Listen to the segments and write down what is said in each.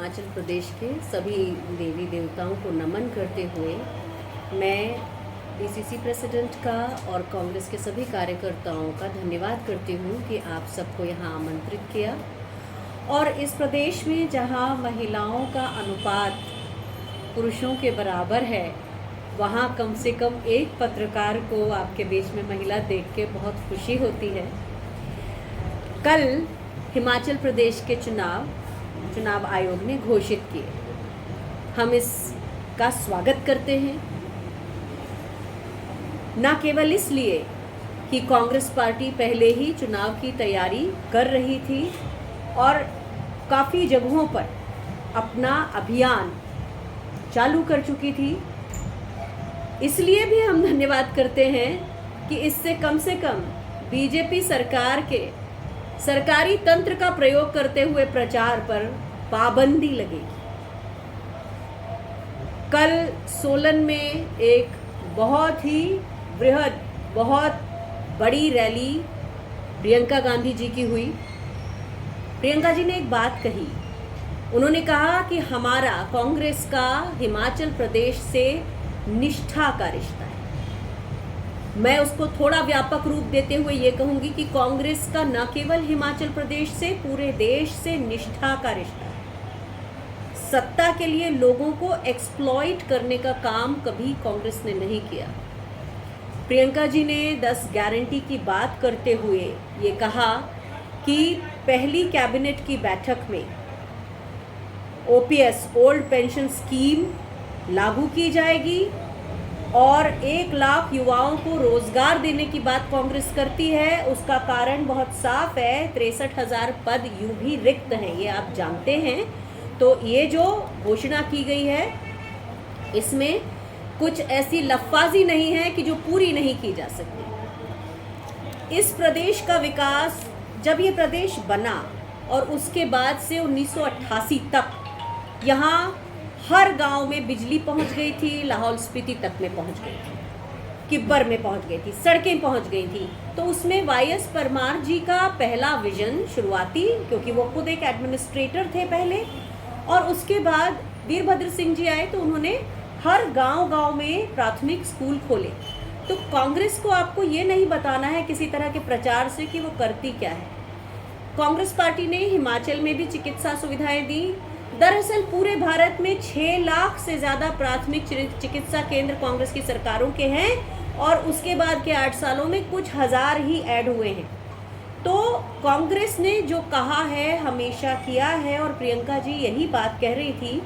हिमाचल प्रदेश के सभी देवी देवताओं को नमन करते हुए मैं डीसीसी प्रेसिडेंट का और कांग्रेस के सभी कार्यकर्ताओं का धन्यवाद करती हूँ कि आप सबको यहाँ आमंत्रित किया। और इस प्रदेश में जहाँ महिलाओं का अनुपात पुरुषों के बराबर है, वहाँ कम से कम एक पत्रकार को आपके बीच में महिला देख के बहुत खुशी होती है। कल हिमाचल प्रदेश के चुनाव आयोग ने घोषित किए, हम इसका स्वागत करते हैं। न केवल इसलिए कि कांग्रेस पार्टी पहले ही चुनाव की तैयारी कर रही थी और काफ़ी जगहों पर अपना अभियान चालू कर चुकी थी, इसलिए भी हम धन्यवाद करते हैं कि इससे कम से कम बीजेपी सरकार के सरकारी तंत्र का प्रयोग करते हुए प्रचार पर पाबंदी लगेगी। कल सोलन में एक बहुत ही बृहद, बहुत बड़ी रैली प्रियंका गांधी जी की हुई। प्रियंका जी ने एक बात कही, उन्होंने कहा कि हमारा कांग्रेस का हिमाचल प्रदेश से निष्ठा का रिश्ता है। मैं उसको थोड़ा व्यापक रूप देते हुए ये कहूँगी कि कांग्रेस का न केवल हिमाचल प्रदेश से, पूरे देश से निष्ठा का रिश्ता है। सत्ता के लिए लोगों को एक्सप्लॉइट करने का काम कभी कांग्रेस ने नहीं किया। प्रियंका जी ने 10 गारंटी की बात करते हुए ये कहा कि पहली कैबिनेट की बैठक में ओपीएस, ओल्ड पेंशन स्कीम लागू की जाएगी और 1 लाख युवाओं को रोजगार देने की बात कांग्रेस करती है। उसका कारण बहुत साफ है, 63,000 पद यूं भी रिक्त हैं, ये आप जानते हैं। तो ये जो घोषणा की गई है, इसमें कुछ ऐसी लफ्फाजी नहीं है कि जो पूरी नहीं की जा सकती। इस प्रदेश का विकास, जब ये प्रदेश बना और उसके बाद से 1988 तक यहाँ हर गांव में बिजली पहुंच गई थी, लाहौल स्पीति तक में पहुंच गई थी, किब्बर में पहुंच गई थी, सड़कें पहुंच गई थी। तो उसमें वाईएस परमार जी का पहला विजन शुरुआती, क्योंकि वो खुद एक एडमिनिस्ट्रेटर थे पहले, और उसके बाद वीरभद्र सिंह जी आए तो उन्होंने हर गांव में प्राथमिक स्कूल खोले। तो कांग्रेस को आपको ये नहीं बताना है किसी तरह के प्रचार से कि वो करती क्या है। कांग्रेस पार्टी ने हिमाचल में भी चिकित्सा सुविधाएं दी। दरअसल पूरे भारत में 6 लाख से ज़्यादा प्राथमिक चिकित्सा केंद्र कांग्रेस की सरकारों के हैं और उसके बाद के 8 सालों में कुछ हजार ही ऐड हुए हैं। तो कांग्रेस ने जो कहा है हमेशा किया है, और प्रियंका जी यही बात कह रही थी।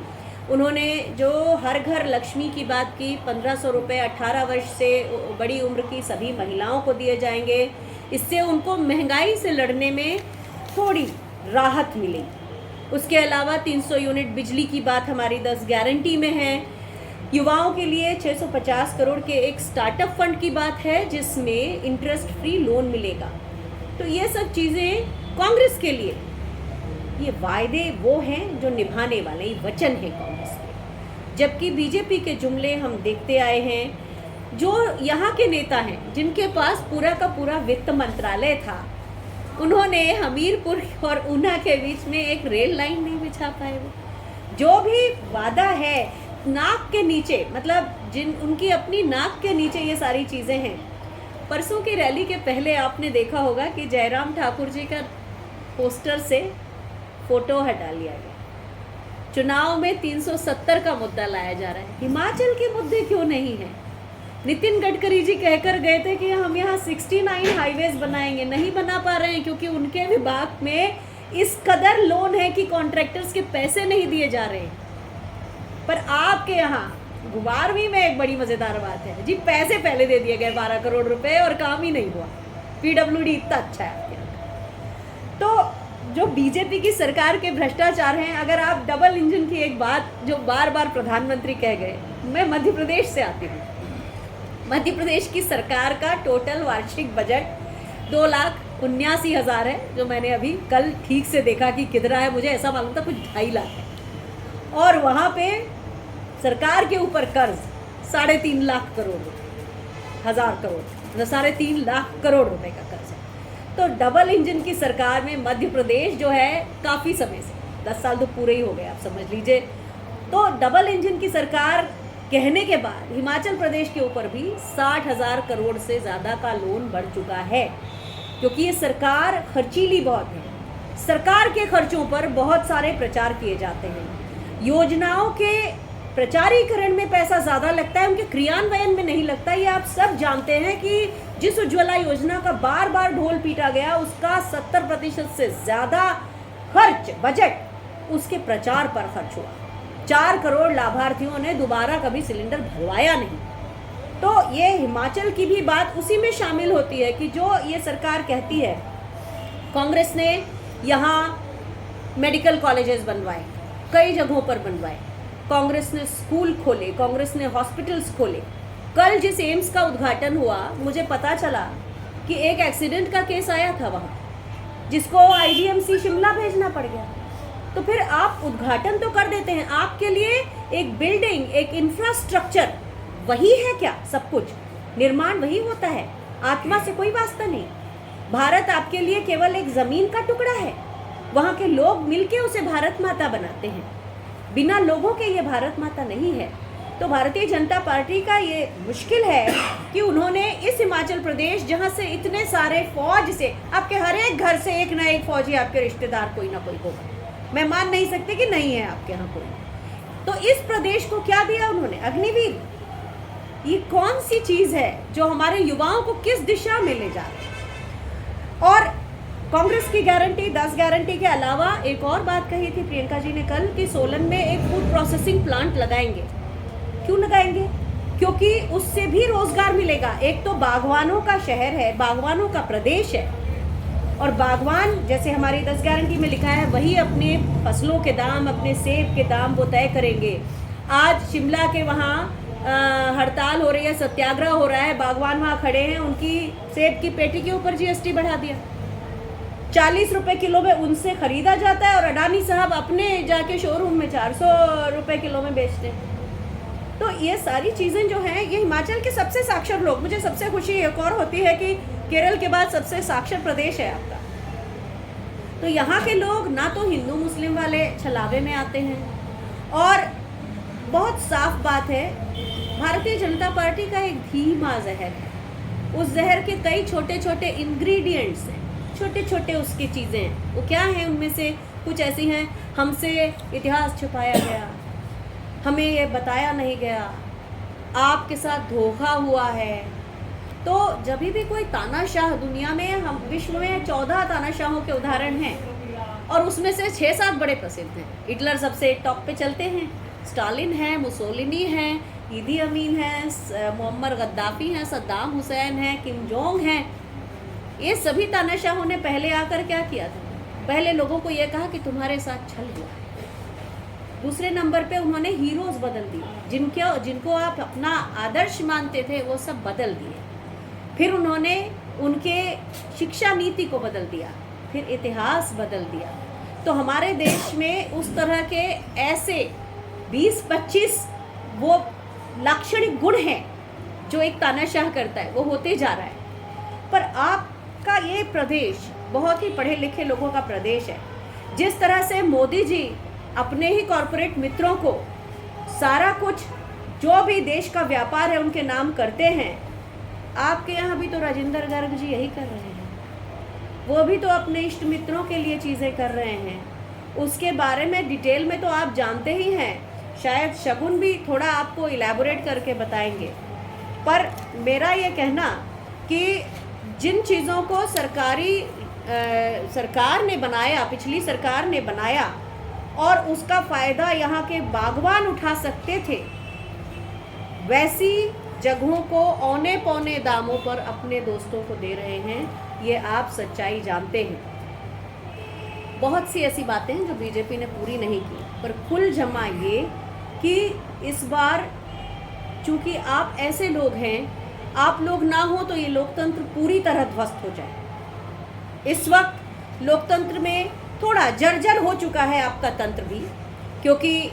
उन्होंने जो हर घर लक्ष्मी की बात की, 1500 रुपये 18 वर्ष से बड़ी उम्र की सभी महिलाओं को दिए जाएंगे। इससे उनको महंगाई से लड़ने में थोड़ी राहत मिलेगी। उसके अलावा 300 यूनिट बिजली की बात हमारी 10 गारंटी में है। युवाओं के लिए 650 करोड़ के एक स्टार्टअप फंड की बात है जिसमें इंटरेस्ट फ्री लोन मिलेगा। तो ये सब चीज़ें कांग्रेस के लिए, ये वायदे वो हैं जो निभाने वाले, ये वचन है कांग्रेस के। जबकि बीजेपी के जुमले हम देखते आए हैं। जो यहाँ के नेता हैं जिनके पास पूरा का पूरा वित्त मंत्रालय था, उन्होंने हमीरपुर और ऊना के बीच में एक रेल लाइन नहीं बिछा पाए। वो जो भी वादा है नाक के नीचे, मतलब उनकी अपनी नाक के नीचे ये सारी चीज़ें हैं। परसों की रैली के पहले आपने देखा होगा कि जयराम ठाकुर जी का पोस्टर से फोटो हटा लिया गया। चुनाव में 370 का मुद्दा लाया जा रहा है, हिमाचल के मुद्दे क्यों नहीं है? नितिन गडकरी जी कहकर गए थे कि हम यहाँ 69 हाईवेज बनाएंगे, नहीं बना पा रहे हैं क्योंकि उनके विभाग में इस कदर लोन है कि कॉन्ट्रैक्टर्स के पैसे नहीं दिए जा रहे हैं। पर आपके यहाँ गुवारवी में एक बड़ी मज़ेदार बात है जी, पैसे पहले दे दिए गए 12 करोड़ रुपए और काम ही नहीं हुआ। पीडब्ल्यूडी इतना अच्छा है आपके यहाँ। तो जो बीजेपी की सरकार के भ्रष्टाचार हैं, अगर आप डबल इंजन की एक बात जो बार बार प्रधानमंत्री कह गए, मैं मध्य प्रदेश से आती हूँ। मध्य प्रदेश की सरकार का टोटल वार्षिक बजट 2,79,000 है, जो मैंने अभी कल ठीक से देखा कि कितना है, मुझे ऐसा मालूम था कुछ 2.5 लाख है। और वहाँ पे सरकार के ऊपर कर्ज 3.5 लाख करोड़, 1,000 करोड़, मतलब 3.5 लाख करोड़ रुपए का कर्ज है। तो डबल इंजन की सरकार में मध्य प्रदेश जो है काफ़ी समय से 10 साल तो पूरे ही हो गए, आप समझ लीजिए। तो डबल इंजन की सरकार कहने के बाद हिमाचल प्रदेश के ऊपर भी 60,000 करोड़ से ज़्यादा का लोन बढ़ चुका है, क्योंकि ये सरकार खर्चीली बहुत है। सरकार के खर्चों पर बहुत सारे प्रचार किए जाते हैं, योजनाओं के प्रचारीकरण में पैसा ज़्यादा लगता है, उनके क्रियान्वयन में नहीं लगता। ये आप सब जानते हैं कि जिस उज्ज्वला योजना का बार बार ढोल पीटा गया, उसका 70% से ज़्यादा खर्च बजट उसके प्रचार पर खर्च हुआ। 4 करोड़ लाभार्थियों ने दोबारा कभी सिलेंडर भरवाया नहीं। तो ये हिमाचल की भी बात उसी में शामिल होती है कि जो ये सरकार कहती है, कांग्रेस ने यहाँ मेडिकल कॉलेजेस बनवाए, कई जगहों पर बनवाए, कांग्रेस ने स्कूल खोले, कांग्रेस ने हॉस्पिटल्स खोले। कल जिस एम्स का उद्घाटन हुआ, मुझे पता चला कि एक एक्सीडेंट का केस आया था वहाँ, जिसको आईजीएमसी शिमला भेजना पड़ गया। तो फिर आप उद्घाटन तो कर देते हैं, आपके लिए एक बिल्डिंग, एक इंफ्रास्ट्रक्चर वही है क्या? सब कुछ निर्माण वही होता है, आत्मा से कोई वास्ता नहीं। भारत आपके लिए केवल एक जमीन का टुकड़ा है, वहाँ के लोग मिलके उसे भारत माता बनाते हैं। बिना लोगों के ये भारत माता नहीं है। तो भारतीय जनता पार्टी का ये मुश्किल है कि उन्होंने इस हिमाचल प्रदेश, जहाँ से इतने सारे फौज से, आपके हर एक घर से एक ना एक फौजी आपके रिश्तेदार कोई ना कोई होगा, मैं मान नहीं सकती कि नहीं है आपके यहाँ कोई। तो इस प्रदेश को क्या दिया उन्होंने? अग्निवीर। ये कौन सी चीज है जो हमारे युवाओं को किस दिशा में ले जा रही है? और कांग्रेस की गारंटी, 10 गारंटी के अलावा एक और बात कही थी प्रियंका जी ने कल कि सोलन में एक फूड प्रोसेसिंग प्लांट लगाएंगे। क्यों लगाएंगे? क्योंकि उससे भी रोजगार मिलेगा। एक तो बागवानों का शहर है, बागवानों का प्रदेश है, और बागवान जैसे हमारी 10 गारंटी में लिखा है, वही अपने फसलों के दाम, अपने सेब के दाम वो तय करेंगे। आज शिमला के वहाँ हड़ताल हो रही है, सत्याग्रह हो रहा है, बागवान वहाँ खड़े हैं, उनकी सेब की पेटी के ऊपर जीएसटी बढ़ा दिया। 40 रुपए किलो में उनसे खरीदा जाता है और अडानी साहब अपने जाके शोरूम में 400 रुपए किलो में बेचते हैं। तो ये सारी चीज़ें जो हैं, ये हिमाचल के सबसे साक्षर लोग, मुझे सबसे खुशी एक और होती है कि केरल के बाद सबसे साक्षर प्रदेश है आपका। तो यहाँ के लोग ना तो हिंदू मुस्लिम वाले छलावे में आते हैं, और बहुत साफ बात है, भारतीय जनता पार्टी का एक धीमा जहर है। उस जहर के कई छोटे छोटे इंग्रेडिएंट्स हैं, छोटे छोटे उसकी चीज़ें हैं। वो क्या हैं? उनमें से कुछ ऐसी हैं, हमसे इतिहास छुपाया गया, हमें ये बताया नहीं गया, आपके साथ धोखा हुआ है। तो जब भी कोई तानाशाह, दुनिया में हम विश्व में 14 तानाशाहों के उदाहरण हैं, और उसमें से 6-7 बड़े प्रसिद्ध हैं। हिटलर सबसे टॉप पे चलते हैं, स्टालिन है, मुसोलिनी है, ईदी अमीन है, मोहम्मद गद्दाफी हैं, सद्दाम हुसैन हैं, किम जोंग हैं। ये सभी तानाशाहों ने पहले आकर क्या किया था? पहले लोगों को ये कहा कि तुम्हारे साथ छल हुआ। दूसरे नंबर पे उन्होंने हीरोज बदल दिए, जिनको आप अपना आदर्श मानते थे, वो सब बदल दिए। फिर उन्होंने उनके शिक्षा नीति को बदल दिया, फिर इतिहास बदल दिया। तो हमारे देश में उस तरह के ऐसे 20-25 वो लाक्षणिक गुण हैं जो एक तानाशाह करता है, वो होते जा रहा है। पर आपका ये प्रदेश बहुत ही पढ़े लिखे लोगों का प्रदेश है। जिस तरह से मोदी जी अपने ही कॉरपोरेट मित्रों को सारा कुछ जो भी देश का व्यापार है उनके नाम करते हैं, आपके यहाँ भी तो राजेंद्र गर्ग जी यही कर रहे हैं। वो भी तो अपने इष्ट मित्रों के लिए चीज़ें कर रहे हैं। उसके बारे में डिटेल में तो आप जानते ही हैं, शायद शगुन भी थोड़ा आपको इलैबोरेट करके बताएंगे। पर मेरा ये कहना कि जिन चीज़ों को सरकार ने बनाया, पिछली सरकार ने बनाया, और उसका फ़ायदा यहाँ के बागवान उठा सकते थे, वैसी जगहों को औने पौने दामों पर अपने दोस्तों को दे रहे हैं। ये आप सच्चाई जानते हैं। बहुत सी ऐसी बातें हैं जो बीजेपी ने पूरी नहीं की, पर कुल जमा ये कि इस बार चूंकि आप ऐसे लोग हैं, आप लोग ना हो तो ये लोकतंत्र पूरी तरह ध्वस्त हो जाए। इस वक्त लोकतंत्र में थोड़ा जर्जर हो चुका है आपका तंत्र भी, क्योंकि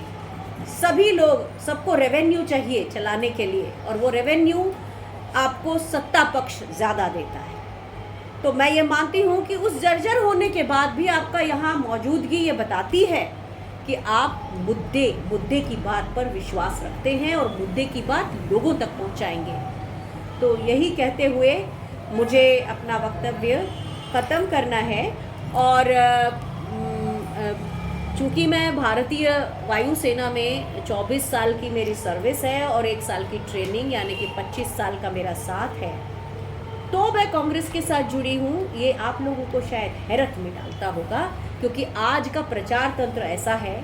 सभी लोग, सबको रेवेन्यू चाहिए चलाने के लिए, और वो रेवेन्यू आपको सत्ता पक्ष ज़्यादा देता है। तो मैं ये मानती हूँ कि उस जर्जर होने के बाद भी आपका यहाँ मौजूदगी ये बताती है कि आप मुद्दे की बात पर विश्वास रखते हैं और मुद्दे की बात लोगों तक पहुंचाएंगे। तो यही कहते हुए मुझे अपना वक्तव्य ख़त्म करना है। और चूँकि मैं भारतीय वायुसेना में 24 साल की मेरी सर्विस है और 1 साल की ट्रेनिंग यानी कि 25 साल का मेरा साथ है, तो मैं कांग्रेस के साथ जुड़ी हूँ। ये आप लोगों को शायद हैरत में डालता होगा, क्योंकि आज का प्रचार तंत्र ऐसा है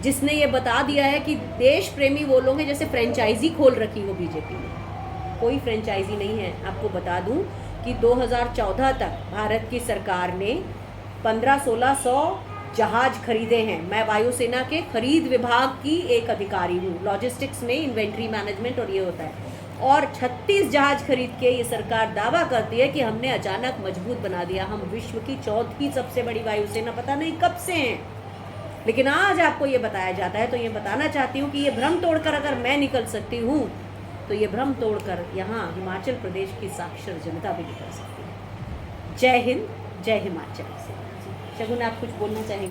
जिसने ये बता दिया है कि देश प्रेमी वो लोग हैं जैसे फ्रेंचाइजी खोल रखी हो बीजेपी ने। कोई फ्रेंचाइजी नहीं है। आपको बता दूं कि 2014 तक भारत की सरकार ने 1500-1600 जहाज खरीदे हैं। मैं वायुसेना के खरीद विभाग की एक अधिकारी हूँ, लॉजिस्टिक्स में इन्वेंट्री मैनेजमेंट और ये होता है। और 36 जहाज खरीद के ये सरकार दावा करती है कि हमने अचानक मजबूत बना दिया, हम विश्व की 4थी सबसे बड़ी वायुसेना पता नहीं कब से हैं। लेकिन आज आपको ये बताया जाता है, तो ये बताना चाहती हूँ कि ये भ्रम तोड़कर अगर मैं निकल सकती हूँ, तो ये भ्रम तोड़कर यहाँ हिमाचल प्रदेश की साक्षर जनता भी निकल सकती है। जय हिंद, जय हिमाचल। शगुन, आप कुछ बोलना चाहेंगे?